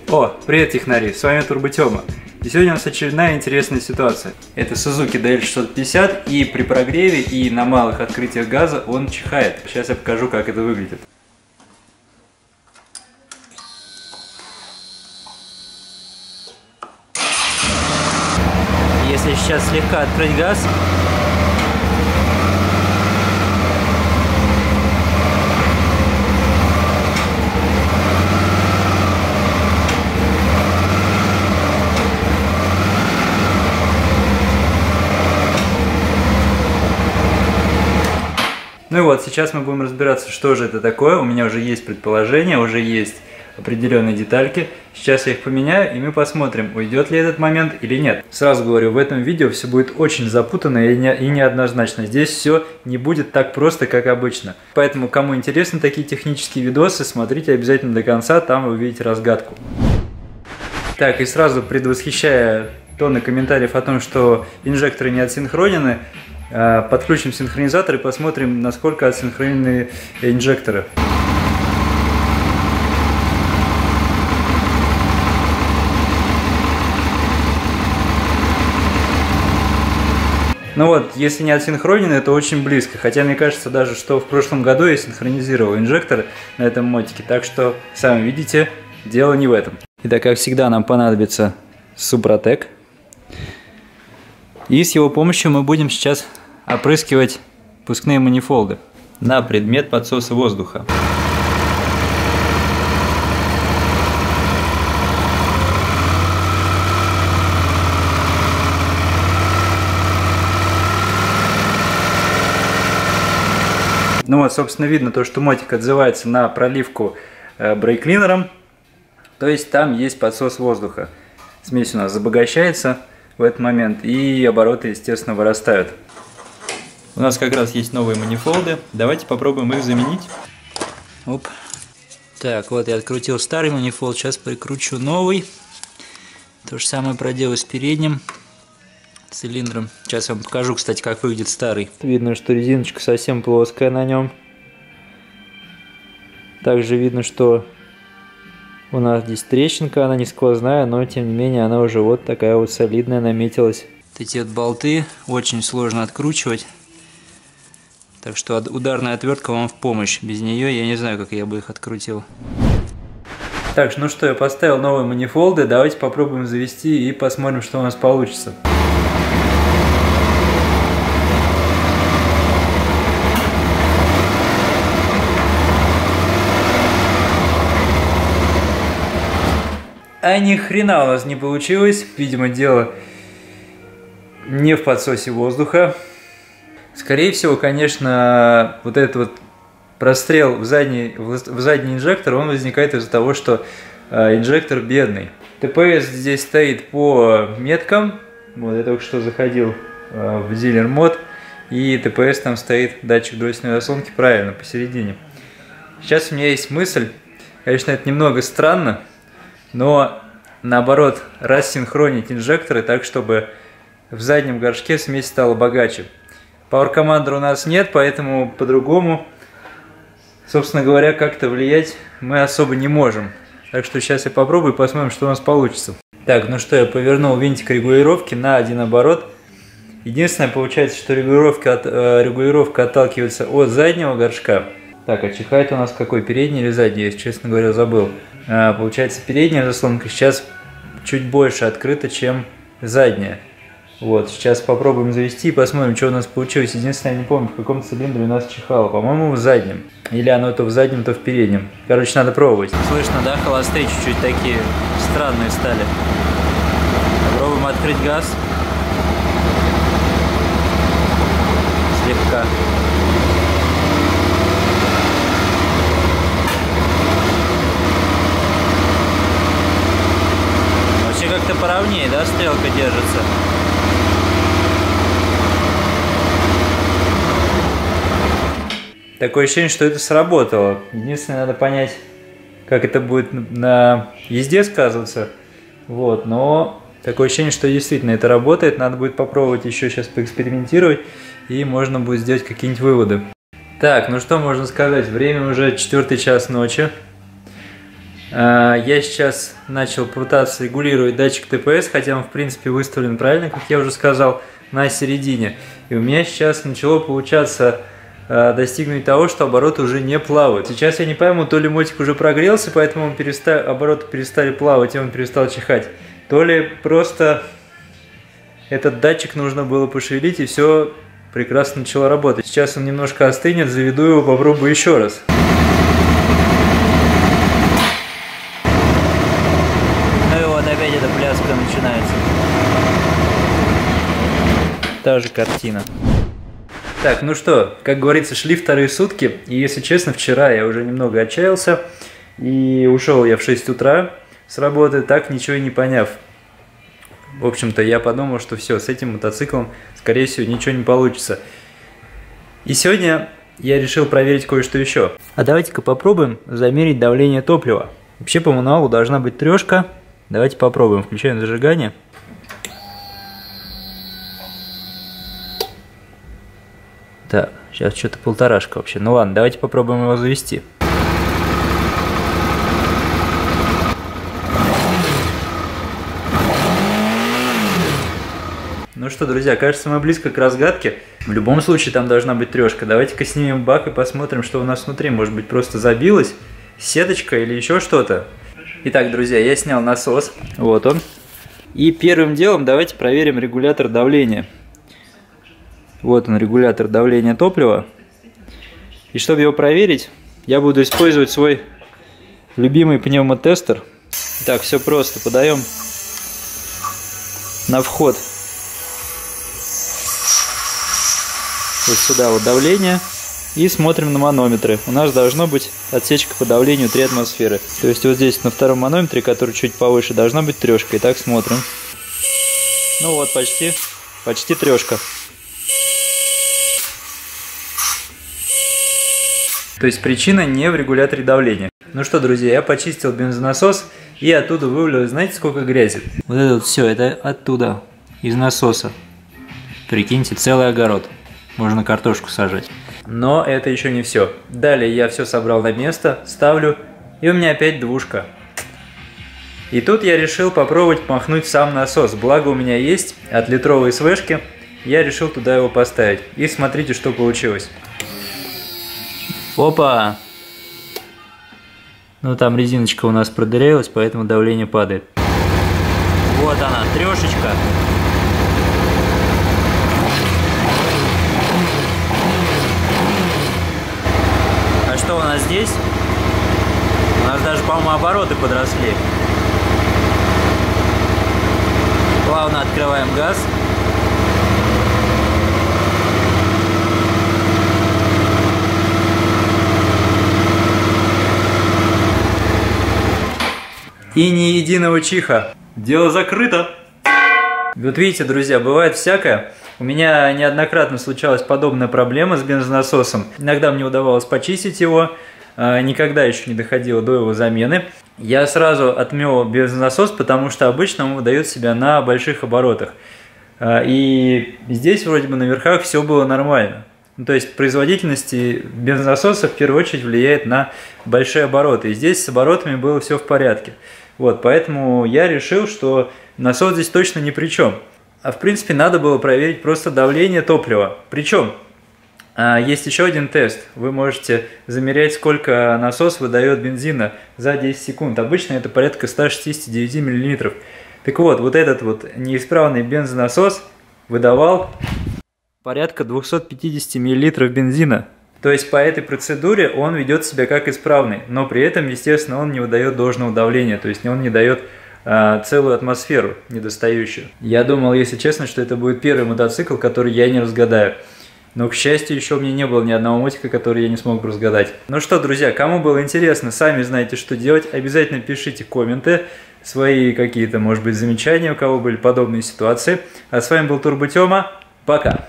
О, привет, технари, с вами Турботема. И сегодня у нас очередная интересная ситуация. Это Suzuki DL650, и при прогреве, и на малых открытиях газа он чихает. Сейчас я покажу, как это выглядит. Если сейчас слегка открыть газ, ну и вот, сейчас мы будем разбираться, что же это такое. У меня уже есть предположение, уже есть определенные детальки. Сейчас я их поменяю, и мы посмотрим, уйдет ли этот момент или нет. Сразу говорю, в этом видео все будет очень запутанно и неоднозначно. Здесь все не будет так просто, как обычно. Поэтому, кому интересны такие технические видосы, смотрите обязательно до конца, там вы увидите разгадку. Так, и сразу предвосхищая тонны комментариев о том, что инжекторы не отсинхронены, подключим синхронизатор и посмотрим, насколько отсинхронены инжекторы. Ну вот, если не отсинхронены, это очень близко. Хотя мне кажется даже, что в прошлом году я синхронизировал инжектор на этом мотике. Так что, сами видите, дело не в этом. Итак, как всегда, нам понадобится Супротек. И с его помощью мы будем сейчас опрыскивать впускные манифолды на предмет подсоса воздуха. Ну вот, собственно, видно то, что мотик отзывается на проливку брейк-клинером. То есть там есть подсос воздуха. Смесь у нас обогащается в этот момент, и обороты, естественно, вырастают. У нас как раз есть новые манифолды. Давайте попробуем их заменить. Оп. Так, вот я открутил старый манифолд, сейчас прикручу новый. То же самое проделаю с передним цилиндром. Сейчас я вам покажу, кстати, как выглядит старый. Видно, что резиночка совсем плоская на нем. Также видно, что у нас здесь трещинка, она не сквозная, но тем не менее она уже вот такая вот солидная наметилась. Вот эти вот болты очень сложно откручивать. Так что ударная отвертка вам в помощь. Без нее я не знаю, как я бы их открутил. Так, ну что, я поставил новые манифолды. Давайте попробуем завести и посмотрим, что у нас получится. А ни хрена у нас не получилось. Видимо, дело не в подсосе воздуха. Скорее всего, конечно, вот этот вот прострел в задний инжектор, он возникает из-за того, что инжектор бедный. ТПС здесь стоит по меткам. Вот я только что заходил в дилер мод, и ТПС там стоит, датчик дроссельной заслонки, правильно, посередине. Сейчас у меня есть мысль, конечно, это немного странно, но наоборот, рассинхронить инжекторы так, чтобы в заднем горшке смесь стала богаче. Power Commander у нас нет, поэтому по-другому, собственно говоря, как-то влиять мы особо не можем. Так что сейчас я попробую и посмотрим, что у нас получится. Так, ну что, я повернул винтик регулировки на один оборот. Единственное, получается, что регулировка отталкивается от заднего горшка. Так, а чихает у нас какой, передний или задний? Я, честно говоря, забыл. Получается, передняя заслонка сейчас чуть больше открыта, чем задняя. Вот, сейчас попробуем завести и посмотрим, что у нас получилось. Единственное, я не помню, в каком цилиндре у нас чихало. По-моему, в заднем. Или оно то в заднем, то в переднем. Короче, надо пробовать. Слышно, да, холосты чуть-чуть такие странные стали. Попробуем открыть газ. Слегка. Вообще как-то поровнее, да, стрелка держится. Такое ощущение, что это сработало. Единственное, надо понять, как это будет на езде сказываться. Вот, но такое ощущение, что действительно это работает. Надо будет попробовать еще сейчас поэкспериментировать, и можно будет сделать какие-нибудь выводы. Так, ну что можно сказать? Время уже 4 час ночи. Я сейчас начал пытаться регулировать датчик ТПС, хотя он в принципе выставлен правильно, как я уже сказал, на середине. И у меня сейчас начало получаться достигнуть того, что обороты уже не плавают. Сейчас я не пойму, то ли мотик уже прогрелся, поэтому обороты перестали плавать, и он перестал чихать, то ли просто этот датчик нужно было пошевелить, и все прекрасно начало работать. Сейчас он немножко остынет, заведу его, попробую еще раз. Ну и вот опять эта пляска начинается. Та же картина. Так, ну что, как говорится, шли вторые сутки, и если честно, вчера я уже немного отчаялся, и ушел я в 6 утра с работы, так ничего и не поняв. В общем-то, я подумал, что все, с этим мотоциклом, скорее всего, ничего не получится. И сегодня я решил проверить кое-что еще. А давайте-ка попробуем замерить давление топлива. Вообще по мануалу должна быть 3. Давайте попробуем. Включаем зажигание. Так, сейчас что-то 1,5 вообще. Ну ладно, давайте попробуем его завести. Ну что, друзья, кажется, мы близко к разгадке. В любом случае там должна быть 3. Давайте-ка снимем бак и посмотрим, что у нас внутри. Может быть, просто забилась сеточка или еще что-то. Итак, друзья, я снял насос. Вот он. И первым делом давайте проверим регулятор давления. Вот он, регулятор давления топлива. И чтобы его проверить, я буду использовать свой любимый пневмотестер. Так, все просто. Подаем на вход вот сюда вот давление и смотрим на манометры. У нас должно быть отсечка по давлению 3 атмосферы. То есть вот здесь на втором манометре, который чуть повыше, должна быть 3. Итак, смотрим. Ну вот, почти 3. То есть причина не в регуляторе давления. Ну что, друзья, я почистил бензонасос и оттуда вывалил, знаете, сколько грязи? Вот это вот все, это оттуда, из насоса. Прикиньте, целый огород. Можно картошку сажать. Но это еще не все. Далее я все собрал на место, ставлю, и у меня опять 2. И тут я решил попробовать махнуть сам насос. Благо у меня есть от литровой СВшки. Я решил туда его поставить. И смотрите, что получилось. Опа! Ну там резиночка у нас продырявилась, поэтому давление падает. Вот она, 3. А что у нас здесь? У нас даже, по-моему, обороты подросли. Плавно открываем газ. И ни единого чиха. Дело закрыто. Вот видите, друзья, бывает всякое. У меня неоднократно случалась подобная проблема с бензонасосом. Иногда мне удавалось почистить его, никогда еще не доходило до его замены. Я сразу отмел бензонасос, потому что обычно он выдает себя на больших оборотах. И здесь вроде бы на верхах все было нормально. То есть производительность бензонасоса в первую очередь влияет на большие обороты. И здесь с оборотами было все в порядке. Вот, поэтому я решил, что насос здесь точно ни при чем. А в принципе надо было проверить просто давление топлива. Причем есть еще один тест. Вы можете замерять, сколько насос выдает бензина за 10 секунд. Обычно это порядка 169 мл. Так вот, вот этот вот неисправный бензонасос выдавал порядка 250 мл бензина. То есть по этой процедуре он ведет себя как исправный, но при этом, естественно, он не выдает должного давления, то есть он не дает целую атмосферу недостающую. Я думал, если честно, что это будет первый мотоцикл, который я не разгадаю. Но, к счастью, еще у меня не было ни одного мотика, который я не смог бы разгадать. Ну что, друзья, кому было интересно, сами знаете, что делать. Обязательно пишите комменты, свои какие-то, может быть, замечания, у кого были подобные ситуации. А с вами был Турбо Тёма. Пока!